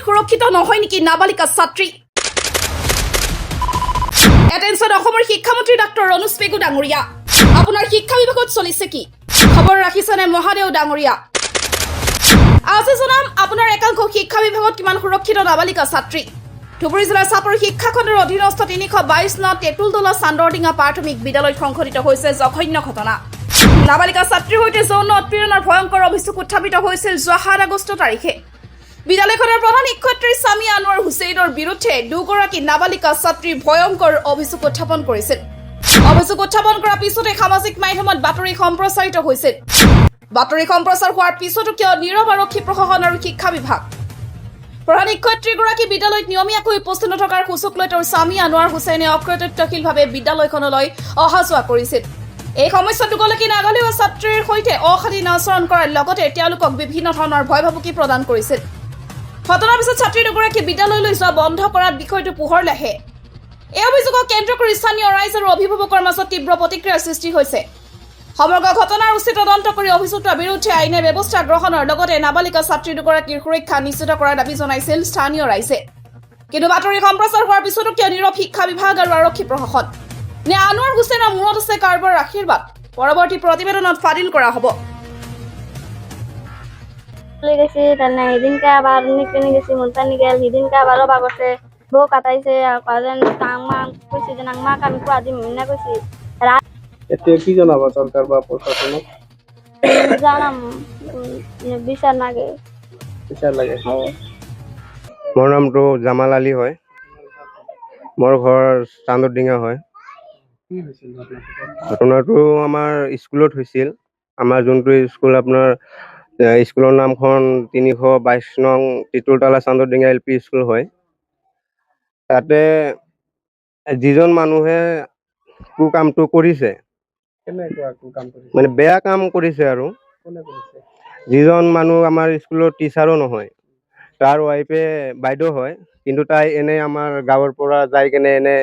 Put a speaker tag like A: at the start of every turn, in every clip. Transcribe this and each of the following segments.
A: সুৰক্ষিত নহয় নেকি নাবালিকা ছাত্ৰী? এটেনশ্যন অসমৰ শিক্ষামন্ত্ৰী ডাক্তৰ ৰণোজ পেগু ডাঙৰীয়া, আপোনাৰ শিক্ষা বিভাগত চলিছে কি খবৰ ৰাখিছেনে মহাদেউ ডাঙৰীয়া? আজি জনাম আপোনাৰ একাংশ শিক্ষা বিভাগত কিমান সুৰক্ষিত নাবালিকা ছাত্ৰী। ধুবুৰী জিলাৰ চাপৰ শিক্ষা খণ্ডৰ অধীনস্থ 322 নং তেঁতুলতলা চান্দৰডিঙা প্ৰাথমিক বিদ্যালয়ত সংঘটিত হৈছে জঘন্য ঘটনা। নাবালিকা ছাত্ৰীৰ সৈতে যৌন উৎপীড়নৰ ভয়ংকৰ অভিযোগ উত্থাপিত হৈছিল যোৱা 7 আগষ্ট তাৰিখে। বিদ্যালয়খনৰ প্ৰধান শিক্ষয়িত্ৰী সামিয়া আনোৱাৰ হুছেইনৰ বিৰুদ্ধে দুগৰাকী নাবালিকা ছাত্ৰীৰ ভয়ংকৰ অভিযোগ উত্থাপন কৰিছিল। অভিযোগ উত্থাপন কৰাৰ পিছতে সামাজিক মাধ্যমত বাতৰি সম্প্ৰচাৰিত হৈছিল। বাতৰি সম্প্ৰচাৰ হোৱাৰ পিছতো কিয় নীৰৱ আৰক্ষী প্ৰশাসন আৰু শিক্ষা বিভাগ? প্ৰধান শিক্ষয়িত্ৰীগৰাকী বিদ্যালয়ত নিয়মীয়াকৈ উপস্থিত নথকাৰ সুযোগ লৈ তেওঁৰ সামিয়া আনোৱাৰ হুছেইনে অকৰ্তৃত্বশীলভাৱে বিদ্যালয়খনলৈ অহা যোৱা কৰিছিল। এই সময়ছোৱাত দুগৰাকী নাগালেণ্ডৰ ছাত্ৰীৰ সৈতে অশালীন আচৰণ কৰাৰ লগতে তেওঁলোকক বিভিন্ন ধৰণৰ ভয় ভাবুকি প্ৰদান কৰিছিল। ঘটনাৰ পিছত ছাত্ৰী দুগৰাকী বিদ্যালয়লৈ যোৱা বন্ধ কৰাৰ বিষয়টো পোহৰ লাহে। এই অভিযোগক কেন্দ্ৰ কৰি স্থানীয় ৰাইজ আৰু অভিভাৱকৰ মাজত তীব্ৰ প্ৰতিক্ৰিয়াৰ সৃষ্টি হৈছে। সমগ্ৰ ঘটনাৰ উচিত তদন্ত কৰি অভিযুক্তৰ বিৰুদ্ধে আইনী ব্যৱস্থা গ্ৰহণৰ লগতে নাবালিকা ছাত্ৰী দুগৰাকীৰ সুৰক্ষা নিশ্চিত কৰাৰ দাবী জনাইছিল স্থানীয় ৰাইজে। কিন্তু বাতৰি সম্প্ৰচাৰ হোৱাৰ পিছতো কিয় নীৰৱ শিক্ষা বিভাগ আৰু আৰক্ষী প্ৰশাসন? নে আনোৱাৰ হুছেইনৰ মূৰত আছে কাৰোবাৰ আশীৰ্বাদ? পৰৱৰ্তী প্ৰতিবেদনত ফাদিল কৰা হ'ব।
B: গেছি তাহলে সেদিনকে আবার নিকনে গেছি মুলতানি গেল সেদিনকে আবারও বাগছে বউ কাটাইছে কাজেন নাংমা কইছি যে নাংমা আমি কুয়া দিম না কইছি
C: এতে কি জানাবো সরকার বা প্রশাসনক?
B: জানাম বিচার নাগে
C: বিচার লাগে।
D: মোৰ নামটো জামাল আলী হয়। মোৰ ঘৰ চান্দৰডিঙা হয়।
C: কি হৈছিল ঘটনাটো?
D: ঘটনাটো আমাৰ স্কুলত হৈছিল। আমাৰ যোনটো স্কুল আপোনাৰ স্কুলৰ নামখন 322 নং তেঁতুলতলা চান্দৰডিঙা LP স্কুল হয়। তাতে যিজন মানুহে কামটো কৰিছে
C: কেনেকুৱা কাম কৰিছে?
D: মানে বেয়া কাম কৰিছে আৰু
C: কোনে কৰিছে?
D: যিজন মানুহ আমাৰ স্কুলৰ টিচাৰো নহয়, তাৰ ৱাইফে বাইদেউ হয়, কিন্তু তাই এনে আমাৰ গাঁৱৰ পৰা যাই কেনে এনে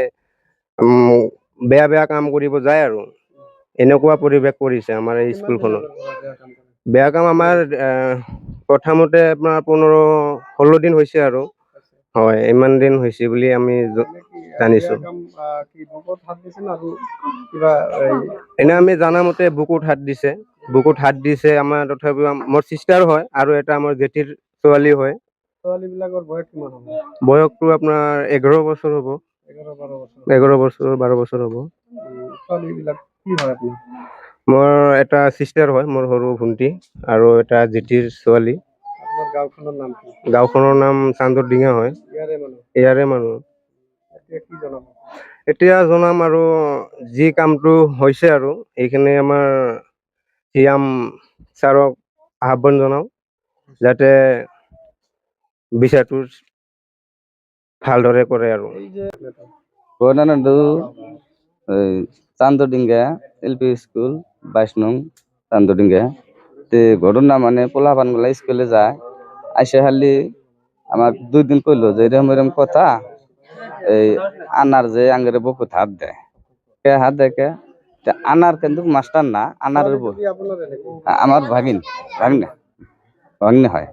D: বেয়া বেয়া কাম কৰিব যায় আৰু এনেকুৱা পৰিৱেশ কৰিছে আমাৰ এই স্কুলখনত। বেয়া কাম আমাৰ প্ৰথমতে আপোনাৰ 15-16 দিন হৈছে আৰু হয়, ইমান দিন হৈছে বুলি আমি জানিছো। এনে আমি জানামতে বুকুত হাত দিছে। বুকুত হাত দিছে আমাৰ, তথাপিও মোৰ চিষ্টাৰ হয় আৰু এটা আমাৰ জেঠিৰ ছোৱালী হয়।
C: ছোৱালীবিলাকৰ বয়স কিমান হ'ব?
D: বয়সটো আপোনাৰ 11 বছৰ হ'ব। 11 বছৰ 12 বছৰ হ'ব।
C: ছোৱালীবিলাক কি হয় আপোনাৰ?
D: মোৰ এটা চিষ্টাৰ হয়, মোৰ সৰু ভণ্টি, আৰু এটা জেঠিৰ ছোৱালী।
C: আপোনাৰ গাঁওখনৰ নাম কি?
D: গাঁওখনৰ নাম চান্দৰডিঙা হয়। ইয়াৰে মানুহ।
C: এতিয়া কি জনাব?
D: এতিয়া জনাম আৰু যি কামটো হৈছে আৰু এইখিনি আমাৰ CM ছাৰক আহ্বান জনাওঁ যাতে বিচাৰটো ভালদৰে কৰে আৰু
E: ঘটনাটো চান্দরডিঙ্গা LP স্কুল 22 নং চান্দরডিঙ্গা তে ঘটনা মানে পোলাপানগুলা স্কুলে যায় আইসা খালি আমার 2 দিন কইলো যে এরকম এরকম কথা এই আনার যে আঙ্গের বুকুত হাত দেয় কে হাত দেখে আনার কিন্তু মাস্টার না আনার আমার ভাগিন হয়।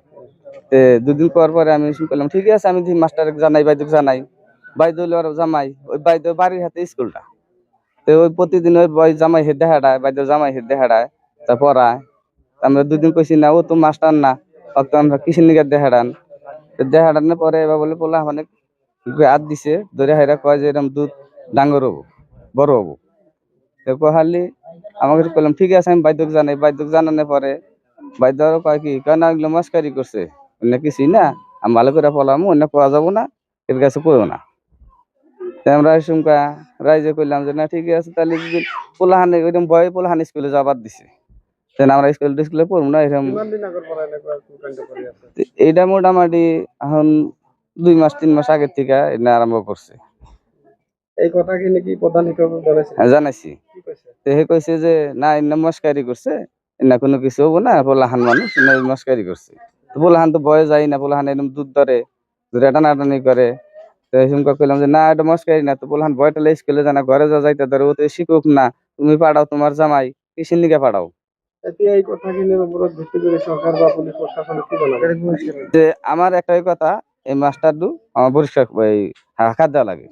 E: তে 2 দিন পর পরে আমি শুনলাম ঠিক আছে আমি মাস্টার জানাই বাইদুক জানাই বাইদ হইলো জামাই ওই বাইদ বাড়ির হাতে স্কুলটা তো ওই প্রতিদিন ওই বই জামাই হেডে হাঁটায় বাইদ জামাই হেডে হাঁটায় তা পড়ায় আমরা 2 দিন কইছি না ও তো মাস্টার না আমরা কিসের নিকে দেহাড়ান দেহাড়ানোর পরে এবার বলে পোলা মানে হাত দিছে ধরে হাইরা কয় যে এরকম দুধ ডাঙ্গর হবো বড় হবো কহালি আমাকে বললাম ঠিক আছে আমি বাইদক জানাই বাইদক জানানোর পরে বাইদ কয় কি কেন এগুলো মস্কারি করছে অন্য কিছুই না আমি ভালো করে পড়ামো অন্য পড়া যাবো না এর কাছে পড়ো না। আমরা সুমকা রাইজে কইলাম যে না ঠিক আছে তাহলে যদি পোলাহানে ওইরকম বয় পোলাহান স্কুলে যাবার দিছে আমরা স্কুলে পড়বো না এরকম। এইটা মোটামুটি এখন 2 মাস 3 মাস আগের থেকে এটা আরম্ভ করছে।
C: এই কথা কি নাকি প্রধান শিক্ষক বলেছে?
E: হ্যাঁ জানাইছি। হে কইছে যে না এনে মস্কারি করছে না কোনো কিছু হবো না পোলাহান মানুষ না মস্কারি করছে। তো পোলাহান তো বয়ে যায় না পোলাহান এরকম দুধ ধরে টানাটানি করে তো সুমকা কইলাম যে না এটা মস্কারি না তো পোলাহান বয়টা স্কুলে জানা ঘরে যা যাইতে ধরে ও তো শিক্ষক না তুমি পাঠাও তোমার জামাই কিসের নিকে পাঠাও।
C: এই কথা কি নিয়ে উপর ভিত্তি করে সরকার বা পুলিশ প্রশাসন কি জানাবে?
E: যে আমার একটাই কথা এই মাস্টারটো আমার পরিষ্কার এই হাঁকা দেওয়া লাগে,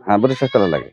E: হ্যাঁ পরিষ্কার করা লাগে।